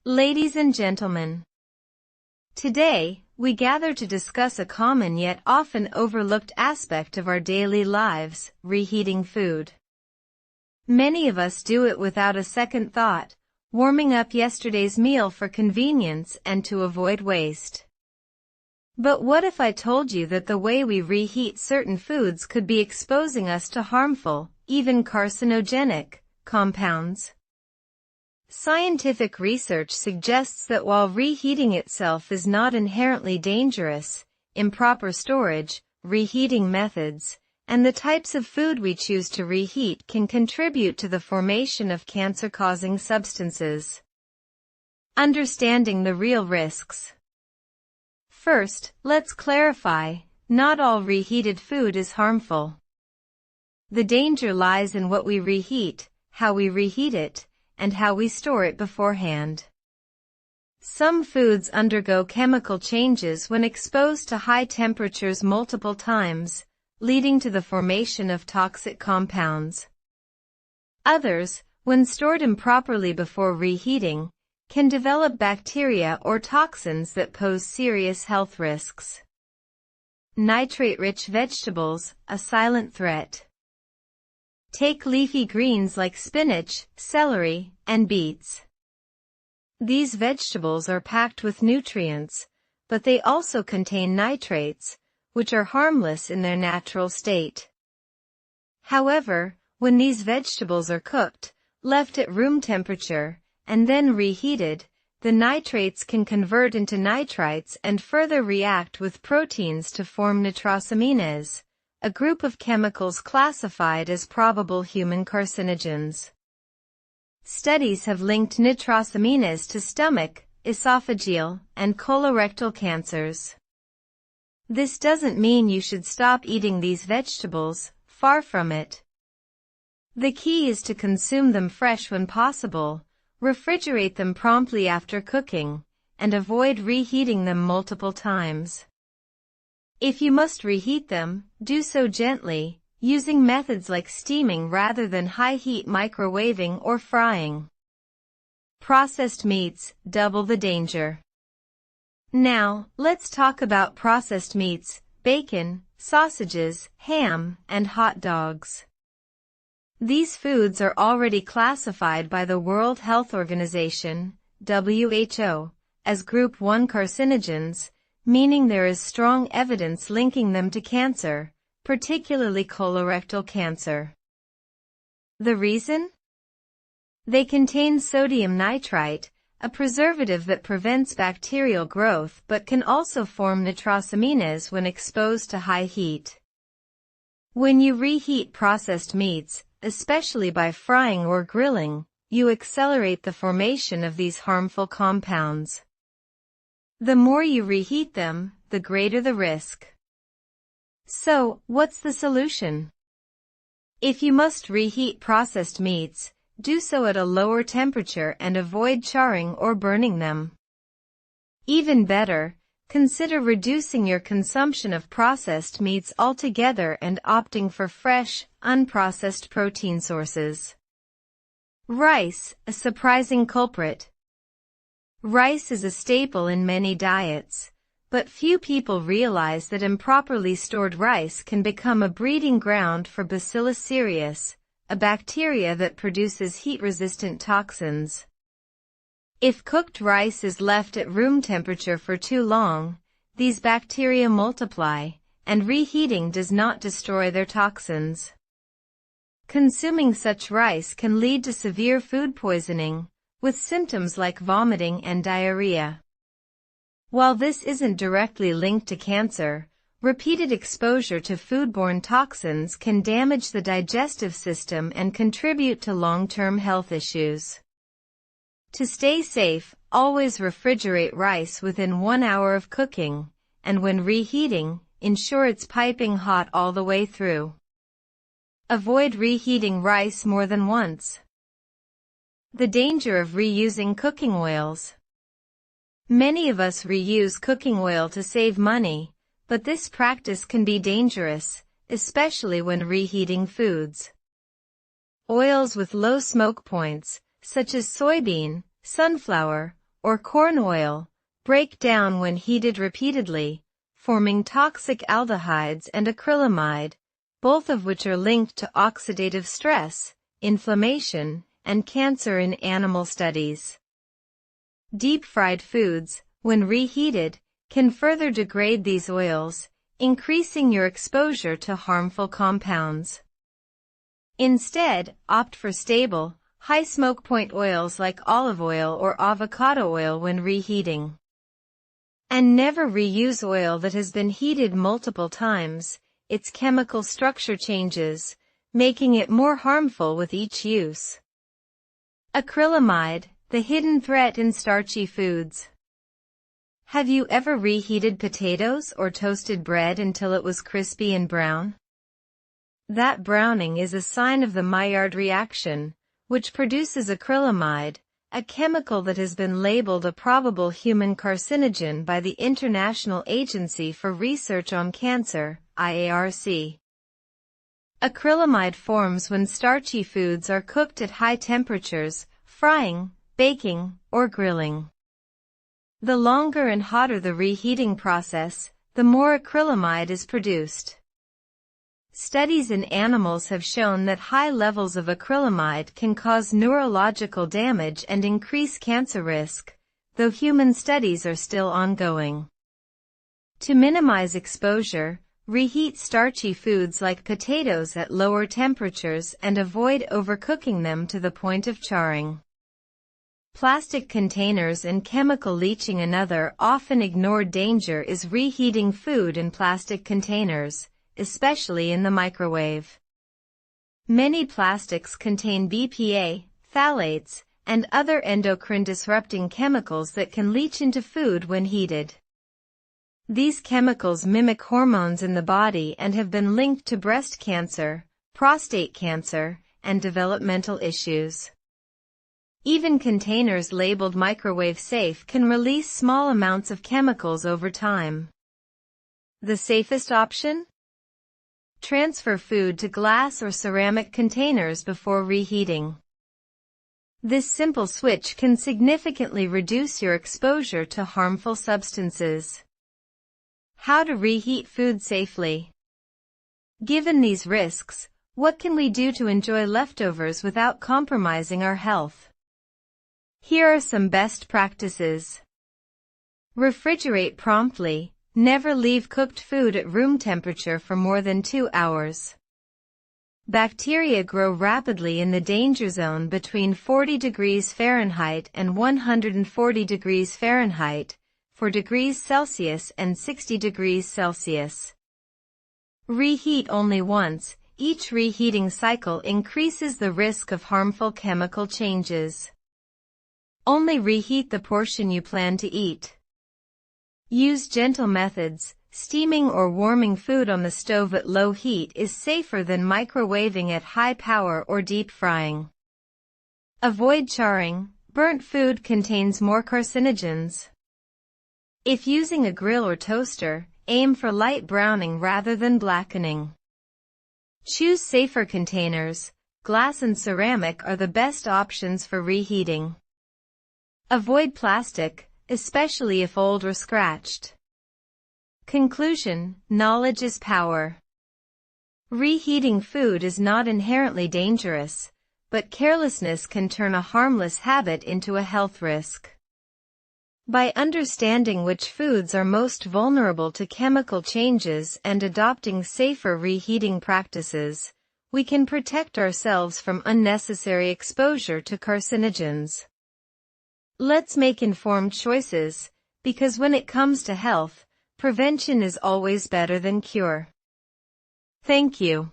Ladies and gentlemen, today, we gather to discuss a common yet often overlooked aspect of our daily lives, reheating food. Many of us do it without a second thought, warming up yesterday's meal for convenience and to avoid waste. But what if I told you that the way we reheat certain foods could be exposing us to harmful, even carcinogenic, compounds? Scientific research suggests that while reheating itself is not inherently dangerous, improper storage, reheating methods, and the types of food we choose to reheat can contribute to the formation of cancer-causing substances. Understanding the real risks. First, let's clarify, not all reheated food is harmful. The danger lies in what we reheat, how we reheat it, and how we store it beforehand. Some foods undergo chemical changes when exposed to high temperatures multiple times, leading to the formation of toxic compounds. Others, when stored improperly before reheating, can develop bacteria or toxins that pose serious health risks. Nitrate-rich vegetables, a silent threat. Take leafy greens like spinach, celery, and beets. These vegetables are packed with nutrients, but they also contain nitrates, which are harmless in their natural state. However, when these vegetables are cooked, left at room temperature, and then reheated, the nitrates can convert into nitrites and further react with proteins to form nitrosamines, a group of chemicals classified as probable human carcinogens. Studies have linked nitrosamines to stomach, esophageal, and colorectal cancers. This doesn't mean you should stop eating these vegetables, far from it. The key is to consume them fresh when possible, refrigerate them promptly after cooking, and avoid reheating them multiple times. If you must reheat them, do so gently, using methods like steaming rather than high-heat microwaving or frying. Processed meats, double the danger. Now, let's talk about processed meats, bacon, sausages, ham, and hot dogs. These foods are already classified by the World Health Organization, WHO, as Group 1 carcinogens, meaning there is strong evidence linking them to cancer, particularly colorectal cancer. The reason? They contain sodium nitrite, a preservative that prevents bacterial growth but can also form nitrosamines when exposed to high heat. When you reheat processed meats, especially by frying or grilling, you accelerate the formation of these harmful compounds. The more you reheat them, the greater the risk. So, what's the solution? If you must reheat processed meats, do so at a lower temperature and avoid charring or burning them. Even better, consider reducing your consumption of processed meats altogether and opting for fresh, unprocessed protein sources. Rice, a surprising culprit. Rice is a staple in many diets, but few people realize that improperly stored rice can become a breeding ground for Bacillus cereus, a bacteria that produces heat-resistant toxins. If cooked rice is left at room temperature for too long, these bacteria multiply, and reheating does not destroy their toxins. Consuming such rice can lead to severe food poisoning, with symptoms like vomiting and diarrhea. While this isn't directly linked to cancer, repeated exposure to foodborne toxins can damage the digestive system and contribute to long-term health issues. To stay safe, always refrigerate rice within 1 hour of cooking, and when reheating, ensure it's piping hot all the way through. Avoid reheating rice more than once. The danger of reusing cooking oils. Many of us reuse cooking oil to save money, but this practice can be dangerous, especially when reheating foods. Oils with low smoke points, such as soybean, sunflower, or corn oil, break down when heated repeatedly, forming toxic aldehydes and acrylamide, both of which are linked to oxidative stress, inflammation, and cancer in animal studies. Deep-fried foods, when reheated, can further degrade these oils, increasing your exposure to harmful compounds. Instead, opt for stable, high smoke point oils like olive oil or avocado oil when reheating. And never reuse oil that has been heated multiple times. Its chemical structure changes, making it more harmful with each use. Acrylamide, the hidden threat in starchy foods. Have you ever reheated potatoes or toasted bread until it was crispy and brown? That browning is a sign of the Maillard reaction, which produces acrylamide, a chemical that has been labeled a probable human carcinogen by the International Agency for Research on Cancer, IARC. Acrylamide forms when starchy foods are cooked at high temperatures, frying, baking, or grilling. The longer and hotter the reheating process, the more acrylamide is produced. Studies in animals have shown that high levels of acrylamide can cause neurological damage and increase cancer risk, though human studies are still ongoing. To minimize exposure, reheat starchy foods like potatoes at lower temperatures and avoid overcooking them to the point of charring. Plastic containers and chemical leaching. Another often ignored danger is reheating food in plastic containers, especially in the microwave. Many plastics contain BPA, phthalates, and other endocrine-disrupting chemicals that can leach into food when heated. These chemicals mimic hormones in the body and have been linked to breast cancer, prostate cancer, and developmental issues. Even containers labeled microwave safe can release small amounts of chemicals over time. The safest option? Transfer food to glass or ceramic containers before reheating. This simple switch can significantly reduce your exposure to harmful substances. How to reheat food safely. Given these risks, what can we do to enjoy leftovers without compromising our health? Here are some best practices. Refrigerate promptly. Never leave cooked food at room temperature for more than 2 hours. Bacteria grow rapidly in the danger zone between 40 degrees Fahrenheit and 140 degrees Fahrenheit, 4 degrees Celsius and 60 degrees Celsius. Reheat only once. Each reheating cycle increases the risk of harmful chemical changes. Only reheat the portion you plan to eat. Use gentle methods. Steaming or warming food on the stove at low heat is safer than microwaving at high power or deep frying. Avoid charring. Burnt food contains more carcinogens. If using a grill or toaster, aim for light browning rather than blackening. Choose safer containers. Glass and ceramic are the best options for reheating. Avoid plastic, especially if old or scratched. Conclusion: knowledge is power. Reheating food is not inherently dangerous, but carelessness can turn a harmless habit into a health risk. By understanding which foods are most vulnerable to chemical changes and adopting safer reheating practices, we can protect ourselves from unnecessary exposure to carcinogens. Let's make informed choices, because when it comes to health, prevention is always better than cure. Thank you.